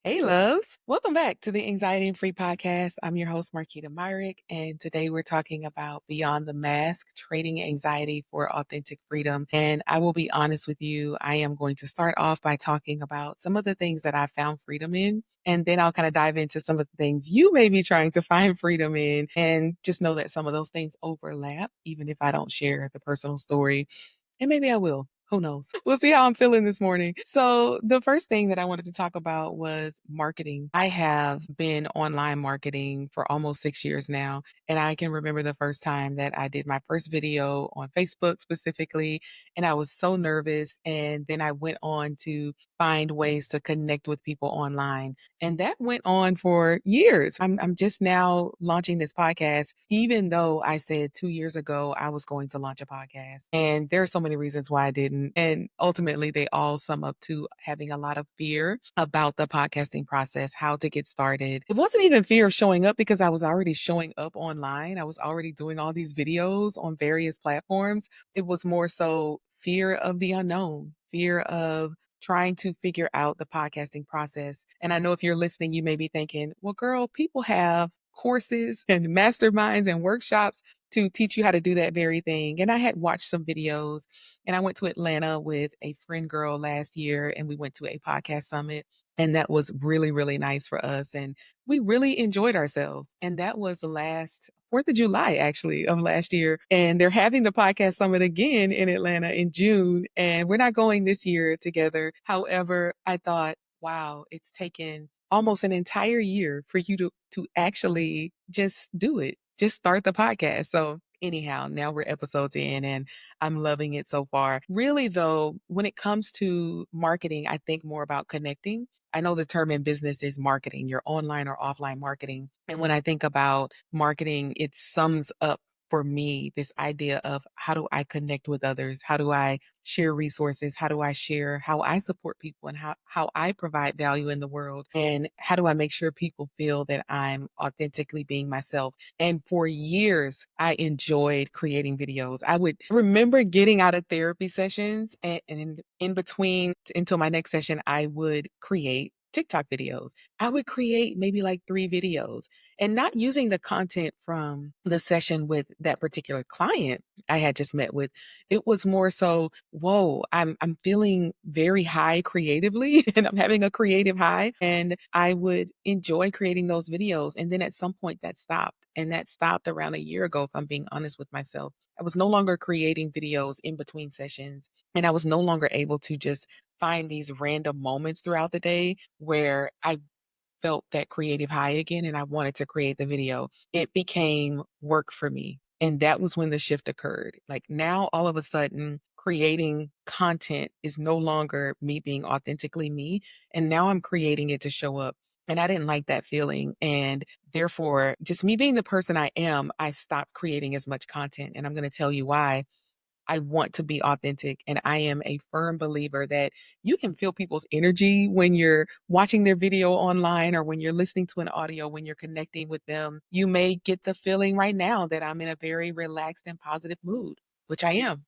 Hey, loves. Welcome back to the Anxiety and Free Podcast. I'm your host, Marquita Myrick, and today we're talking about Beyond the Mask, trading anxiety for authentic freedom. And I will be honest with you, I am going to start off by talking about some of the things that I found freedom in. And then I'll kind of dive into some of the things you may be trying to find freedom in. And just know that some of those things overlap, even if I don't share the personal story. And maybe I will. Who knows? We'll see how I'm feeling this morning. So, the first thing that I wanted to talk about was marketing. I have been online marketing for almost 6 years now. And I can remember the first time that I did my first video on Facebook specifically. And I was so nervous. And then I went on to find ways to connect with people online. And that went on for years. I'm just now launching this podcast, even though I said 2 years ago I was going to launch a podcast. And there are so many reasons why I didn't. And ultimately, they all sum up to having a lot of fear about the podcasting process, how to get started. It wasn't even fear of showing up because I was already showing up online. I was already doing all these videos on various platforms. It was more so fear of the unknown, fear of trying to figure out the podcasting process. And I know if you're listening, you may be thinking, well, girl, people have courses and masterminds and workshops to teach you how to do that very thing. And I had watched some videos and I went to Atlanta with a friend girl last year and we went to a podcast summit. And that was really, really nice for us. And we really enjoyed ourselves. And that was last 4th of July, actually, of last year. And they're having the podcast summit again in Atlanta in June. And we're not going this year together. However, I thought, wow, it's taken almost an entire year for you to actually just do it. Just start the podcast. So anyhow, now we're episodes in and I'm loving it so far. Really though, when it comes to marketing, I think more about connecting. I know the term in business is marketing, your online or offline marketing. And when I think about marketing, it sums up for me this idea of how do I connect with others? How do I share resources? How do I share how I support people and how I provide value in the world? And how do I make sure people feel that I'm authentically being myself? And for years, I enjoyed creating videos. I would remember getting out of therapy sessions and in between until my next session, I would create TikTok videos. I would create maybe like 3 videos and not using the content from the session with that particular client I had just met with. It was more so, whoa, I'm feeling very high creatively and I'm having a creative high. And I would enjoy creating those videos. And then at some point that stopped. And that stopped around a year ago, if I'm being honest with myself. I was no longer creating videos in between sessions. And I was no longer able to just find these random moments throughout the day where I felt that creative high again and I wanted to create the video. It became work for me. And that was when the shift occurred. Like now, all of a sudden, creating content is no longer me being authentically me. And now I'm creating it to show up. And I didn't like that feeling. And therefore, just me being the person I am, I stopped creating as much content. And I'm going to tell you why. I want to be authentic. And I am a firm believer that you can feel people's energy when you're watching their video online or when you're listening to an audio, when you're connecting with them. You may get the feeling right now that I'm in a very relaxed and positive mood, which I am.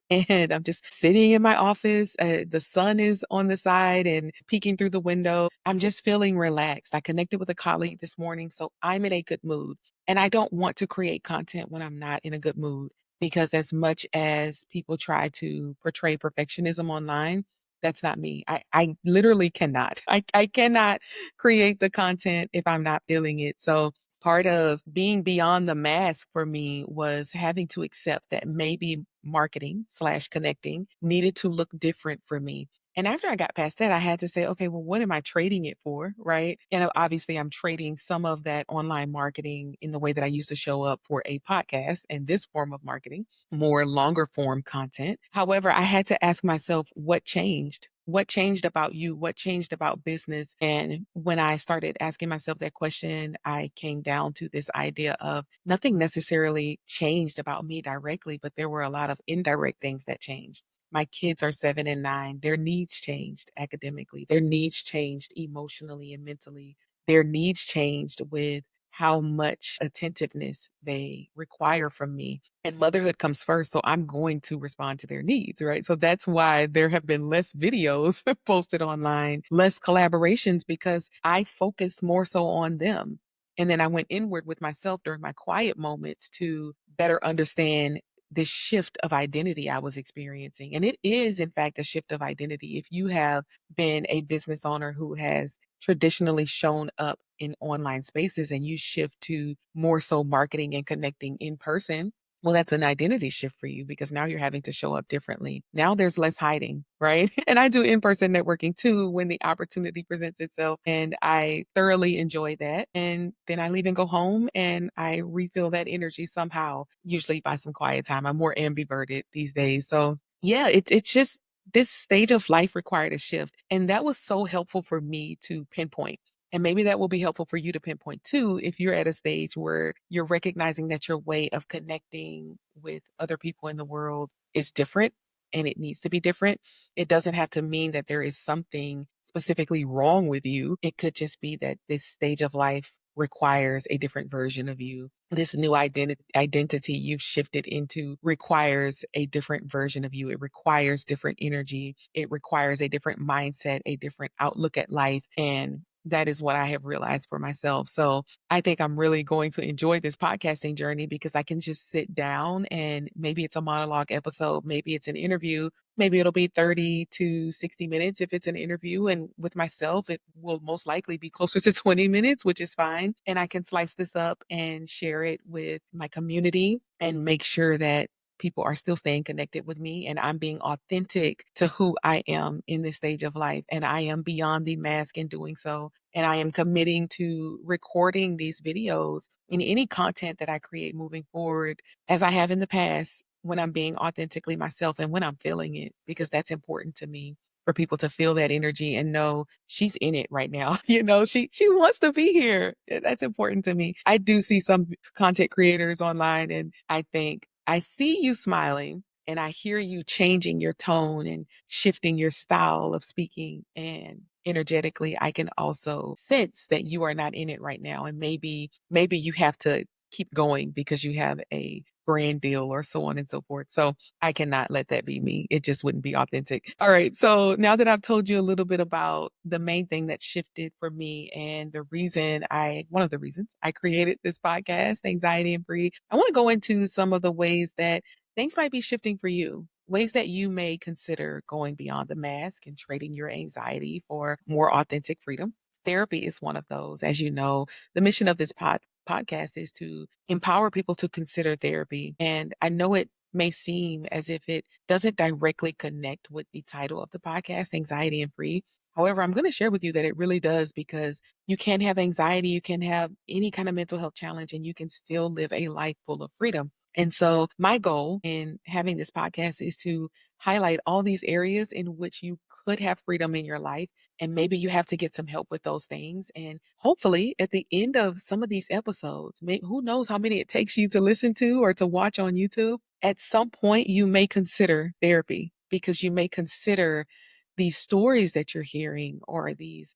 And I'm just sitting in my office. The sun is on the side and peeking through the window. I'm just feeling relaxed. I connected with a colleague this morning, so I'm in a good mood. And I don't want to create content when I'm not in a good mood because, as much as people try to portray perfectionism online, that's not me. I literally cannot. I cannot create the content if I'm not feeling it. So, part of being beyond the mask for me was having to accept that maybe marketing slash connecting needed to look different for me. And after I got past that, I had to say, okay, well, what am I trading it for? Right. And obviously, I'm trading some of that online marketing in the way that I used to show up for a podcast and this form of marketing, more longer form content. However, I had to ask myself, what changed? What changed about you? What changed about business? And when I started asking myself that question, I came down to this idea of nothing necessarily changed about me directly, but there were a lot of indirect things that changed. My kids are 7 and 9. Their needs changed academically. Their needs changed emotionally and mentally. Their needs changed with how much attentiveness they require from me. And motherhood comes first, so I'm going to respond to their needs, right? So that's why there have been less videos posted online, less collaborations, because I focused more so on them. And then I went inward with myself during my quiet moments to better understand this shift of identity I was experiencing. And it is, in fact, a shift of identity. If you have been a business owner who has traditionally shown up in online spaces and you shift to more so marketing and connecting in person, well, that's an identity shift for you because now you're having to show up differently. Now there's less hiding, right? And I do in person networking too when the opportunity presents itself. And I thoroughly enjoy that. And then I leave and go home and I refill that energy somehow, usually by some quiet time. I'm more ambiverted these days. So, yeah, it's just this stage of life required a shift. And that was so helpful for me to pinpoint. And maybe that will be helpful for you to pinpoint too if you're at a stage where you're recognizing that your way of connecting with other people in the world is different and it needs to be different. It doesn't have to mean that there is something specifically wrong with you. It could just be that this stage of life requires a different version of you. This new identity you've shifted into requires a different version of you. It requires different energy. It requires a different mindset, a different outlook at life. And that is what I have realized for myself. So I think I'm really going to enjoy this podcasting journey because I can just sit down and maybe it's a monologue episode, maybe it's an interview, maybe it'll be 30 to 60 minutes if it's an interview. And with myself, it will most likely be closer to 20 minutes, which is fine. And I can slice this up and share it with my community and make sure that people are still staying connected with me and I'm being authentic to who I am in this stage of life. And I am beyond the mask in doing so. And I am committing to recording these videos and any content that I create moving forward, as I have in the past, when I'm being authentically myself and when I'm feeling it, because that's important to me for people to feel that energy and know she's in it right now. She wants to be here. That's important to me. I do see some content creators online and I think I see you smiling and I hear you changing your tone and shifting your style of speaking, and energetically I can also sense that you are not in it right now, and maybe you have to keep going because you have a brand deal or so on and so forth. So I cannot let that be me. It just wouldn't be authentic. All right. So now that I've told you a little bit about the main thing that shifted for me and one of the reasons I created this podcast, Anxiety and Free, I want to go into some of the ways that things might be shifting for you. Ways that you may consider going beyond the mask and trading your anxiety for more authentic freedom. Therapy is one of those. As you know, the mission of this podcast is to empower people to consider therapy. And I know it may seem as if it doesn't directly connect with the title of the podcast, Anxiety and Free. However, I'm going to share with you that it really does, because you can have anxiety, you can have any kind of mental health challenge, and you can still live a life full of freedom. And so my goal in having this podcast is to highlight all these areas in which you could have freedom in your life. And maybe you have to get some help with those things. And hopefully at the end of some of these episodes, who knows how many it takes you to listen to or to watch on YouTube, at some point you may consider therapy, because you may consider these stories that you're hearing, or these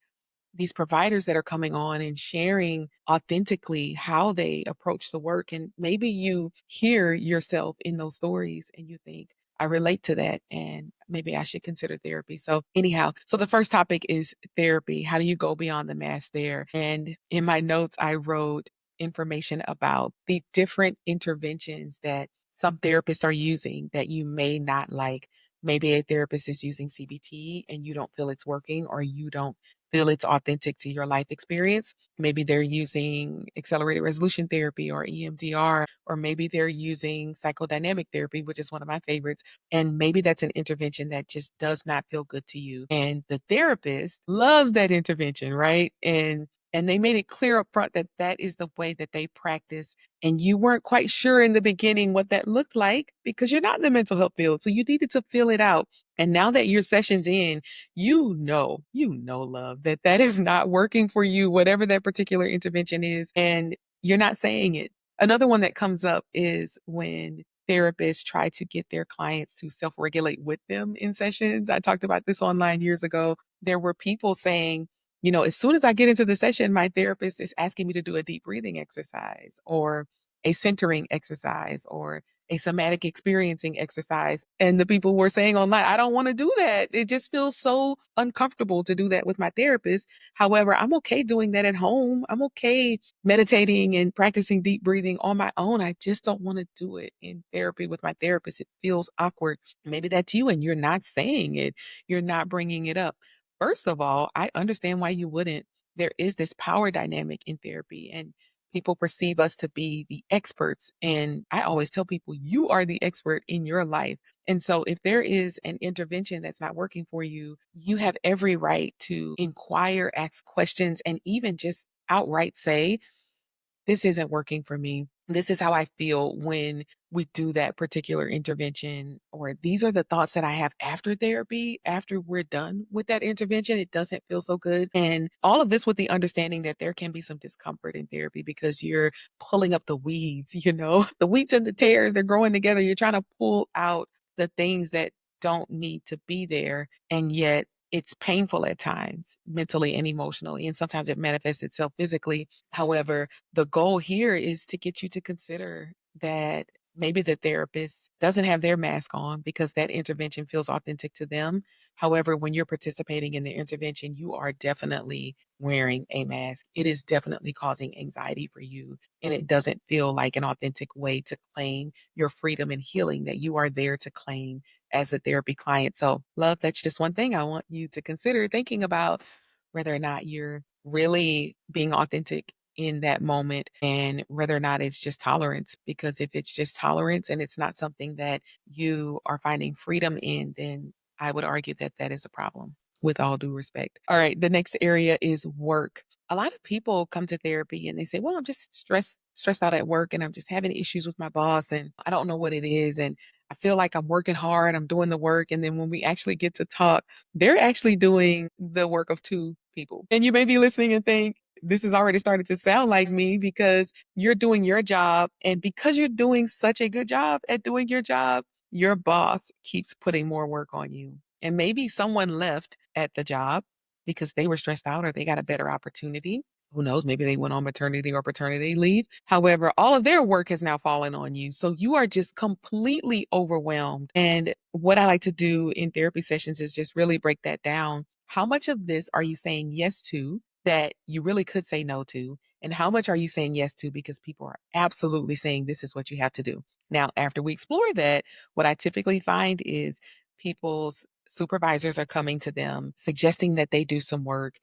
providers that are coming on and sharing authentically how they approach the work. And maybe you hear yourself in those stories and you think, I relate to that and maybe I should consider therapy. So anyhow, so the first topic is therapy. How do you go beyond the mask there? And in my notes, I wrote information about the different interventions that some therapists are using that you may not like. Maybe a therapist is using CBT and you don't feel it's working, or you don't feel it's authentic to your life experience. Maybe they're using accelerated resolution therapy or EMDR, or maybe they're using psychodynamic therapy, which is one of my favorites. And maybe that's an intervention that just does not feel good to you. And the therapist loves that intervention, right? And they made it clear up front that that is the way that they practice. And you weren't quite sure in the beginning what that looked like because you're not in the mental health field. So you needed to feel it out. And now that your session's in, love, that that is not working for you, whatever that particular intervention is, and you're not saying it. Another one that comes up is when therapists try to get their clients to self-regulate with them in sessions. I talked about this online years ago. There were people saying, As soon as I get into the session, my therapist is asking me to do a deep breathing exercise or a centering exercise or a somatic experiencing exercise. And the people were saying online, I don't want to do that. It just feels so uncomfortable to do that with my therapist. However, I'm okay doing that at home. I'm okay meditating and practicing deep breathing on my own. I just don't want to do it in therapy with my therapist. It feels awkward. Maybe that's you and you're not saying it. You're not bringing it up. First of all, I understand why you wouldn't. There is this power dynamic in therapy, and people perceive us to be the experts. And I always tell people, you are the expert in your life. And so if there is an intervention that's not working for you, you have every right to inquire, ask questions, and even just outright say, this isn't working for me. This is how I feel when we do that particular intervention, or these are the thoughts that I have after therapy, after we're done with that intervention. It doesn't feel so good. And all of this with the understanding that there can be some discomfort in therapy because you're pulling up the weeds, the weeds and the tares, they're growing together. You're trying to pull out the things that don't need to be there. And yet it's painful at times, mentally and emotionally. And sometimes it manifests itself physically. However, the goal here is to get you to consider that maybe the therapist doesn't have their mask on because that intervention feels authentic to them. However, when you're participating in the intervention, you are definitely wearing a mask. It is definitely causing anxiety for you. And it doesn't feel like an authentic way to claim your freedom and healing that you are there to claim as a therapy client. So, love, that's just one thing I want you to consider thinking about whether or not you're really being authentic in that moment and whether or not it's just tolerance. Because if it's just tolerance and it's not something that you are finding freedom in, then I would argue that that is a problem, with all due respect. All right, the next area is work. A lot of people come to therapy and they say, well, I'm just stressed out at work and I'm just having issues with my boss and I don't know what it is. And I feel like I'm working hard, I'm doing the work. And then when we actually get to talk, they're actually doing the work of two people. And you may be listening and think, this has already started to sound like me because you're doing your job. And because you're doing such a good job at doing your job, your boss keeps putting more work on you. And maybe someone left at the job because they were stressed out or they got a better opportunity. Who knows? Maybe they went on maternity or paternity leave. However, all of their work has now fallen on you. So you are just completely overwhelmed. And what I like to do in therapy sessions is just really break that down. How much of this are you saying yes to that you really could say no to? And how much are you saying yes to because people are absolutely saying this is what you have to do? Now, after we explore that, what I typically find is people's supervisors are coming to them suggesting that they do some work,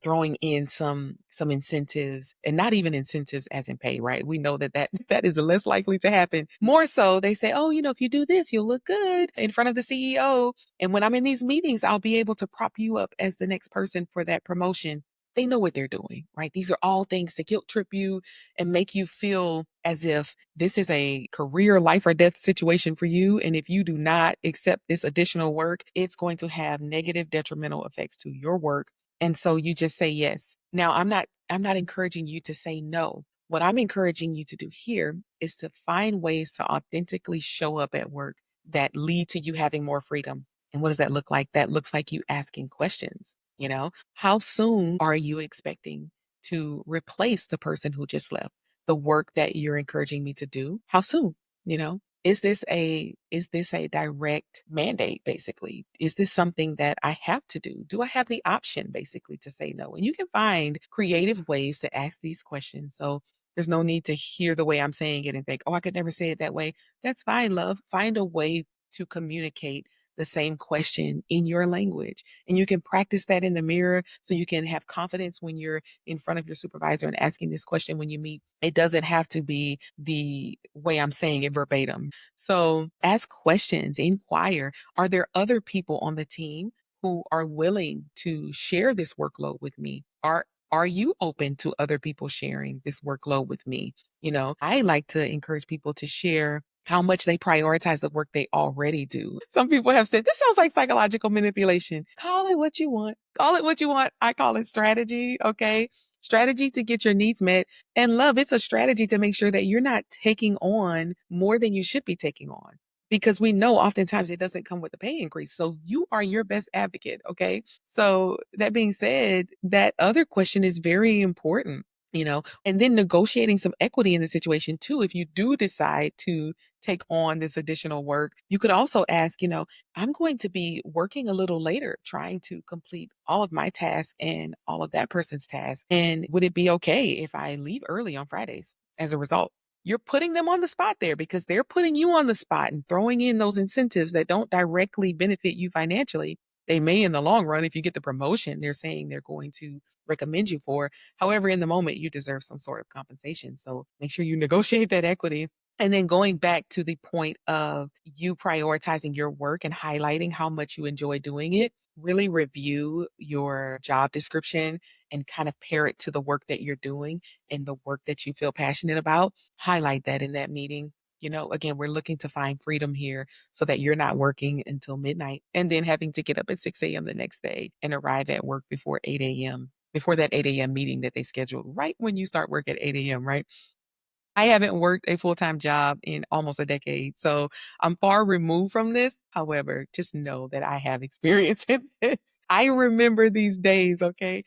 throwing in some incentives, and not even incentives as in pay, right? We know that that is less likely to happen. More so they say, oh, if you do this, you'll look good in front of the CEO, and when I'm in these meetings, I'll be able to prop you up as the next person for that promotion. They know what they're doing, right? These are all things to guilt trip you and make you feel as if this is a career life or death situation for you. And if you do not accept this additional work, it's going to have negative detrimental effects to your work. And so you just say yes. Now, I'm not encouraging you to say no. What I'm encouraging you to do here is to find ways to authentically show up at work that lead to you having more freedom. And what does that look like? That looks like you asking questions. How soon are you expecting to replace the person who just left? The work that you're encouraging me to do? How soon? You know, is this a direct mandate basically? Is this something that I have to do? Do I have the option basically to say no? And you can find creative ways to ask these questions. So there's no need to hear the way I'm saying it and think, oh, I could never say it that way. That's fine, love. Find a way to communicate the same question in your language. And you can practice that in the mirror so you can have confidence when you're in front of your supervisor and asking this question when you meet. It doesn't have to be the way I'm saying it verbatim. So ask questions, inquire. Are there other people on the team who are willing to share this workload with me? Are you open to other people sharing this workload with me? I like to encourage people to share how much they prioritize the work they already do. Some people have said, this sounds like psychological manipulation. Call it what you want. Call it what you want. I call it strategy. Okay. Strategy to get your needs met. And love, it's a strategy to make sure that you're not taking on more than you should be taking on. because we know oftentimes it doesn't come with a pay increase. So you are your best advocate. Okay. So that being said, that other question is very important. And then negotiating some equity in the situation too. If you do decide to take on this additional work, you could also ask, I'm going to be working a little later, trying to complete all of my tasks and all of that person's tasks. And would it be okay if I leave early on Fridays as a result? You're putting them on the spot there because they're putting you on the spot and throwing in those incentives that don't directly benefit you financially. They may in the long run, if you get the promotion, they're saying they're going to recommend you for. However, in the moment, you deserve some sort of compensation. So make sure you negotiate that equity. And then going back to the point of you prioritizing your work and highlighting how much you enjoy doing it, really review your job description and kind of pair it to the work that you're doing and the work that you feel passionate about. Highlight that in that meeting. Again, we're looking to find freedom here so that you're not working until midnight and then having to get up at 6 a.m. the next day and arrive at work before 8 a.m., before that 8 a.m. meeting that they scheduled right when you start work at 8 a.m., right? I haven't worked a full-time job in almost a decade, so I'm far removed from this. However, just know that I have experience in this. I remember these days, okay?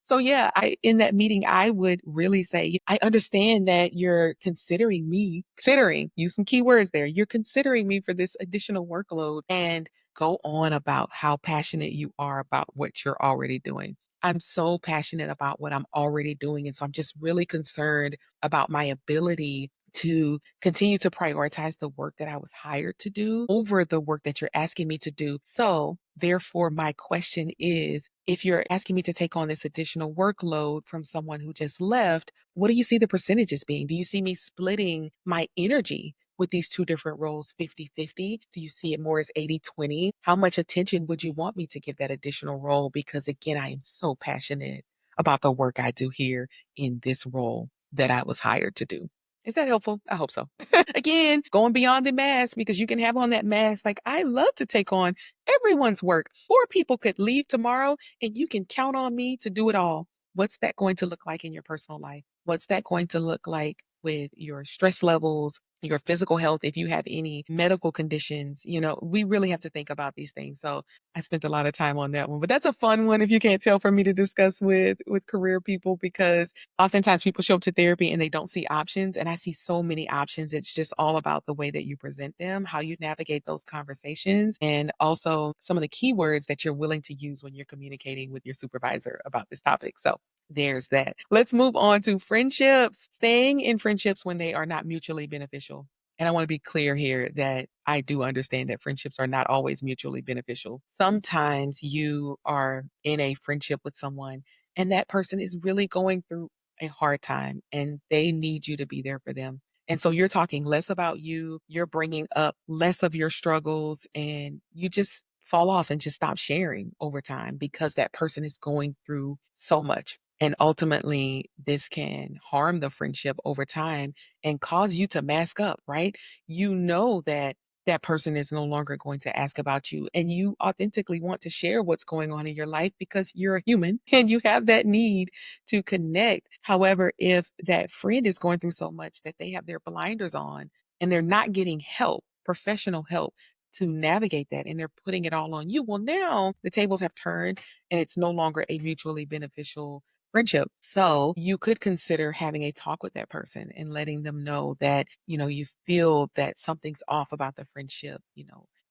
So yeah, I in that meeting, I would really say, I understand that you're considering, use some keywords there. You're considering me for this additional workload and go on about how passionate you are about what you're already doing. I'm so passionate about what I'm already doing. And so I'm just really concerned about my ability to continue to prioritize the work that I was hired to do over the work that you're asking me to do. So, therefore, my question is, if you're asking me to take on this additional workload from someone who just left, what do you see the percentages being? Do you see me splitting my energy with these two different roles 50-50? Do you see it more as 80-20? How much attention would you want me to give that additional role? Because again, I am so passionate about the work I do here in this role that I was hired to do. Is that helpful? I hope so. Again, going beyond the mask because you can have on that mask. Like, I love to take on everyone's work. 4 people could leave tomorrow and you can count on me to do it all. What's that going to look like in your personal life? What's that going to look like with your stress levels, your physical health? If you have any medical conditions, we really have to think about these things. So I spent a lot of time on that one, but that's a fun one if you can't tell for me to discuss with career people, because oftentimes people show up to therapy and they don't see options, and I see so many options. It's just all about the way that you present them, how you navigate those conversations, and also some of the keywords that you're willing to use when you're communicating with your supervisor about this topic. So there's that. Let's move on to friendships. Staying in friendships when they are not mutually beneficial. And I want to be clear here that I do understand that friendships are not always mutually beneficial. Sometimes you are in a friendship with someone and that person is really going through a hard time and they need you to be there for them. And so you're talking less about you, you're bringing up less of your struggles, and you just fall off and just stop sharing over time because that person is going through so much. And ultimately, this can harm the friendship over time and cause you to mask up, right? You know that that person is no longer going to ask about you, and you authentically want to share what's going on in your life because you're a human and you have that need to connect. However, if that friend is going through so much that they have their blinders on and they're not getting help, professional help to navigate that, and they're putting it all on you, well, now the tables have turned and it's no longer a mutually beneficial friendship. So you could consider having a talk with that person and letting them know that, you feel that something's off about the friendship,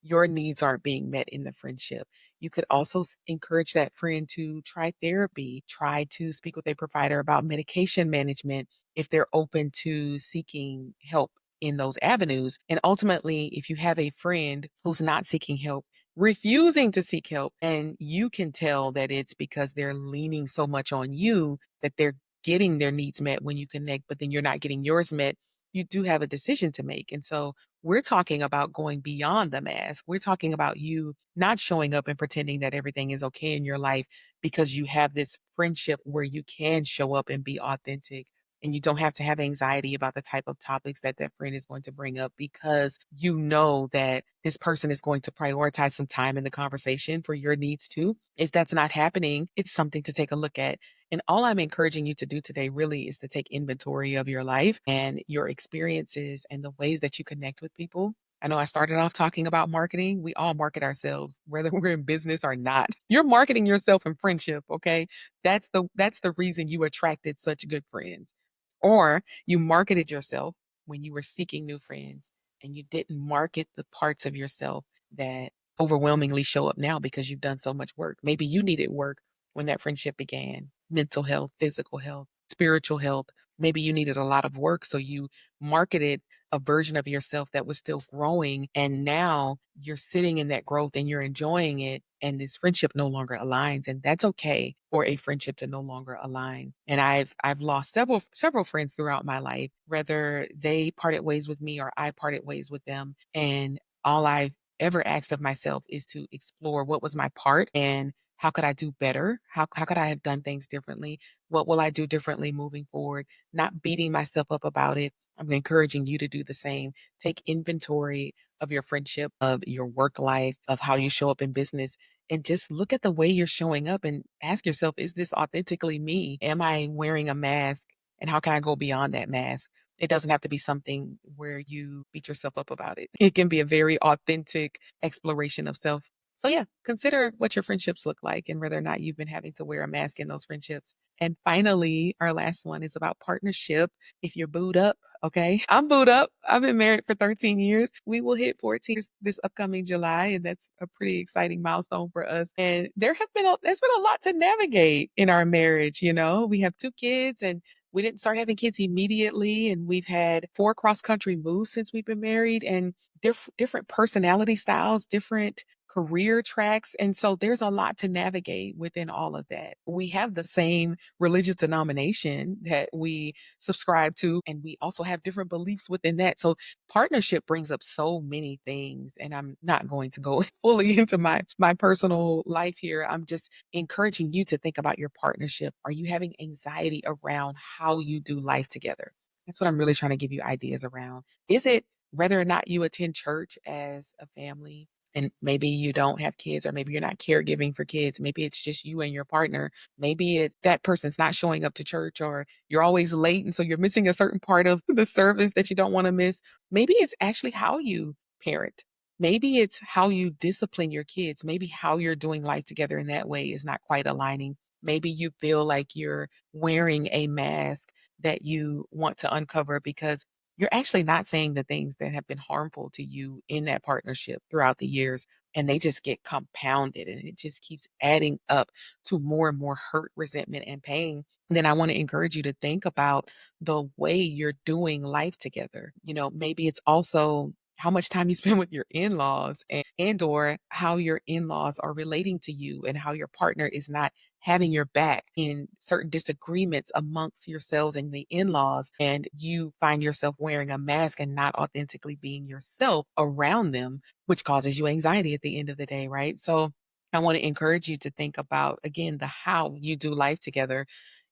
your needs aren't being met in the friendship. You could also encourage that friend to try therapy, try to speak with a provider about medication management if they're open to seeking help in those avenues. And ultimately, if you have a friend who's not seeking help, refusing to seek help, and you can tell that it's because they're leaning so much on you that they're getting their needs met when you connect, but then you're not getting yours met, you do have a decision to make. And so we're talking about going beyond the mask. We're talking about you not showing up and pretending that everything is okay in your life because you have this friendship where you can show up and be authentic, and you don't have to have anxiety about the type of topics that that friend is going to bring up, because you know that this person is going to prioritize some time in the conversation for your needs too. If that's not happening, it's something to take a look at. And all I'm encouraging you to do today really is to take inventory of your life and your experiences and the ways that you connect with people, I know I started off talking about marketing. We all market ourselves, whether we're in business or not. You're marketing yourself in friendship, okay? That's the reason you attracted such good friends. Or you marketed yourself when you were seeking new friends and you didn't market the parts of yourself that overwhelmingly show up now because you've done so much work. Maybe you needed work when that friendship began, mental health, physical health, spiritual health. Maybe you needed a lot of work, so you marketed a version of yourself that was still growing. And now you're sitting in that growth and you're enjoying it. And this friendship no longer aligns. And that's okay for a friendship to no longer align. And I've lost several friends throughout my life, whether they parted ways with me or I parted ways with them. And all I've ever asked of myself is to explore what was my part and how could I do better? How could I have done things differently? What will I do differently moving forward? Not beating myself up about it. I'm encouraging you to do the same. Take inventory of your friendship, of your work life, of how you show up in business, and just look at the way you're showing up and ask yourself, is this authentically me? Am I wearing a mask? And how can I go beyond that mask? It doesn't have to be something where you beat yourself up about it. It can be a very authentic exploration of self. So, yeah, consider what your friendships look like and whether or not you've been having to wear a mask in those friendships. And finally, our last one is about partnership. If you're booed up, okay. I'm booed up. I've been married for 13 years. We will hit 14 years this upcoming July, and that's a pretty exciting milestone for us. And there's been a lot to navigate in our marriage. We have 2 kids, and we didn't start having kids immediately, and we've had 4 cross-country moves since we've been married, and different personality styles, different career tracks. And so there's a lot to navigate within all of that. We have the same religious denomination that we subscribe to, and we also have different beliefs within that. So partnership brings up so many things, and I'm not going to go fully into my personal life here. I'm just encouraging you to think about your partnership. Are you having anxiety around how you do life together? That's what I'm really trying to give you ideas around. Is it whether or not you attend church as a family? And maybe you don't have kids, or maybe you're not caregiving for kids. Maybe it's just you and your partner. Maybe that person's not showing up to church, or you're always late. And so you're missing a certain part of the service that you don't want to miss. Maybe it's actually how you parent. Maybe it's how you discipline your kids. Maybe how you're doing life together in that way is not quite aligning. Maybe you feel like you're wearing a mask that you want to uncover because you're actually not saying the things that have been harmful to you in that partnership throughout the years, and they just get compounded and it just keeps adding up to more and more hurt, resentment, and pain. Then I want to encourage you to think about the way you're doing life together. Maybe it's also how much time you spend with your in-laws, and or how your in-laws are relating to you and how your partner is not having your back in certain disagreements amongst yourselves and the in-laws, and you find yourself wearing a mask and not authentically being yourself around them, which causes you anxiety at the end of the day, right? So I want to encourage you to think about, again, the how you do life together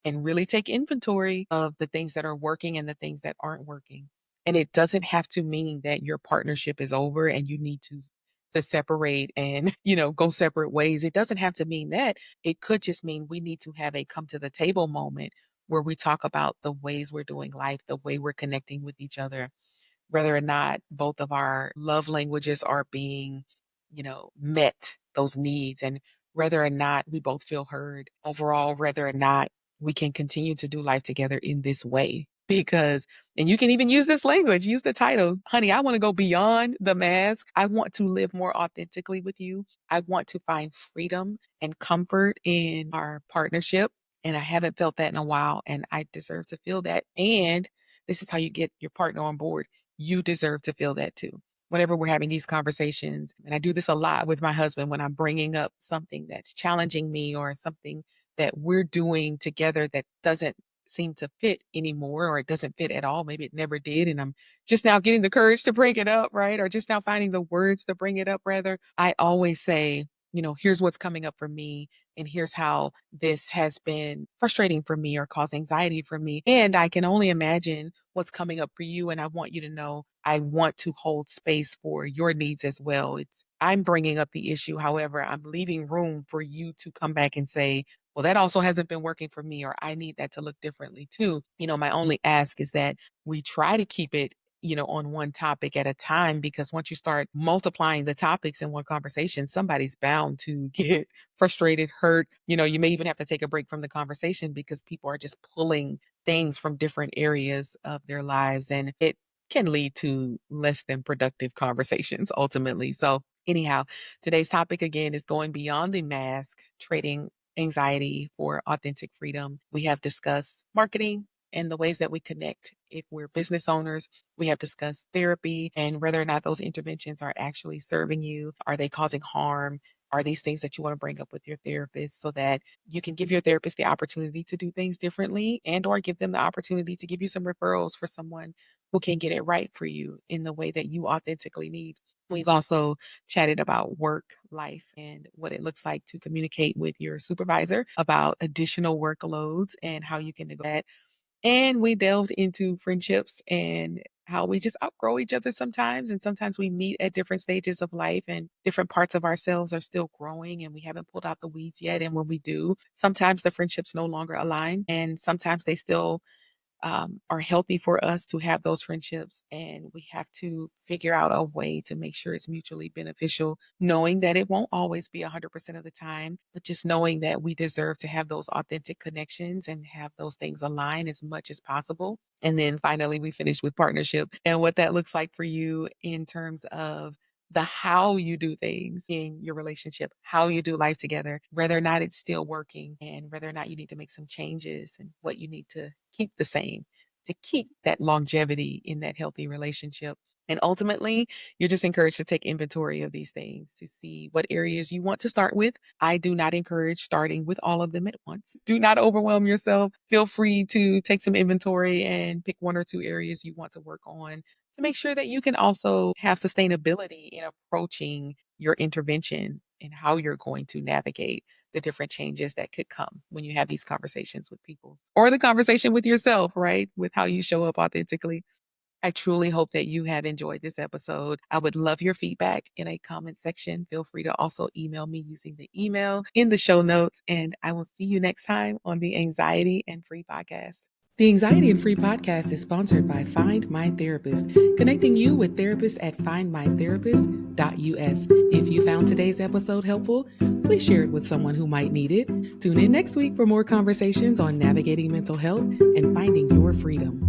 and really take inventory of the things that are working and the things that aren't working. And it doesn't have to mean that your partnership is over and you need to separate and, go separate ways. It doesn't have to mean that. It could just mean we need to have a come to the table moment where we talk about the ways we're doing life, the way we're connecting with each other, whether or not both of our love languages are being, met, those needs, and whether or not we both feel heard overall, whether or not we can continue to do life together in this way. Because, and you can even use this language, use the title, honey, I want to go beyond the mask. I want to live more authentically with you. I want to find freedom and comfort in our partnership. And I haven't felt that in a while, and I deserve to feel that. And this is how you get your partner on board. You deserve to feel that too. Whenever we're having these conversations, and I do this a lot with my husband when I'm bringing up something that's challenging me or something that we're doing together that doesn't seem to fit anymore, or it doesn't fit at all. Maybe it never did. And I'm just now getting the courage to bring it up, right? Or just now finding the words to bring it up, rather. I always say, here's what's coming up for me. And here's how this has been frustrating for me or caused anxiety for me. And I can only imagine what's coming up for you. And I want you to know I want to hold space for your needs as well. I'm bringing up the issue. However, I'm leaving room for you to come back and say, well, that also hasn't been working for me, or I need that to look differently too. My only ask is that we try to keep it on one topic at a time, because once you start multiplying the topics in one conversation, somebody's bound to get frustrated, hurt. You may even have to take a break from the conversation because people are just pulling things from different areas of their lives, and it can lead to less than productive conversations ultimately. So, anyhow, today's topic again is going beyond the mask, trading anxiety for authentic freedom. We have discussed marketing and the ways that we connect if we're business owners. We have discussed therapy and whether or not those interventions are actually serving you. Are they causing harm? Are these things that you want to bring up with your therapist so that you can give your therapist the opportunity to do things differently, and or give them the opportunity to give you some referrals for someone who can get it right for you in the way that you authentically need. We've also chatted about work life and what it looks like to communicate with your supervisor about additional workloads and how you can negotiate that. And we delved into friendships and how we just outgrow each other sometimes. And sometimes we meet at different stages of life, and different parts of ourselves are still growing and we haven't pulled out the weeds yet. And when we do, sometimes the friendships no longer align, and sometimes they still are healthy for us to have those friendships. And we have to figure out a way to make sure it's mutually beneficial, knowing that it won't always be 100% of the time, but just knowing that we deserve to have those authentic connections and have those things align as much as possible. And then finally, we finished with partnership and what that looks like for you in terms of the how you do things in your relationship, how you do life together, whether or not it's still working, and whether or not you need to make some changes and what you need to keep the same to keep that longevity in that healthy relationship. And ultimately, you're just encouraged to take inventory of these things to see what areas you want to start with. I do not encourage starting with all of them at once. Do not overwhelm yourself. Feel free to take some inventory and pick one or two areas you want to work on to make sure that you can also have sustainability in approaching your intervention and how you're going to navigate the different changes that could come when you have these conversations with people, or the conversation with yourself, right? With how you show up authentically. I truly hope that you have enjoyed this episode. I would love your feedback in a comment section. Feel free to also email me using the email in the show notes, and I will see you next time on the Anxiety and Free podcast. The Anxiety and Free podcast is sponsored by Find My Therapist, connecting you with therapists at findmytherapist.us. If you found today's episode helpful, please share it with someone who might need it. Tune in next week for more conversations on navigating mental health and finding your freedom.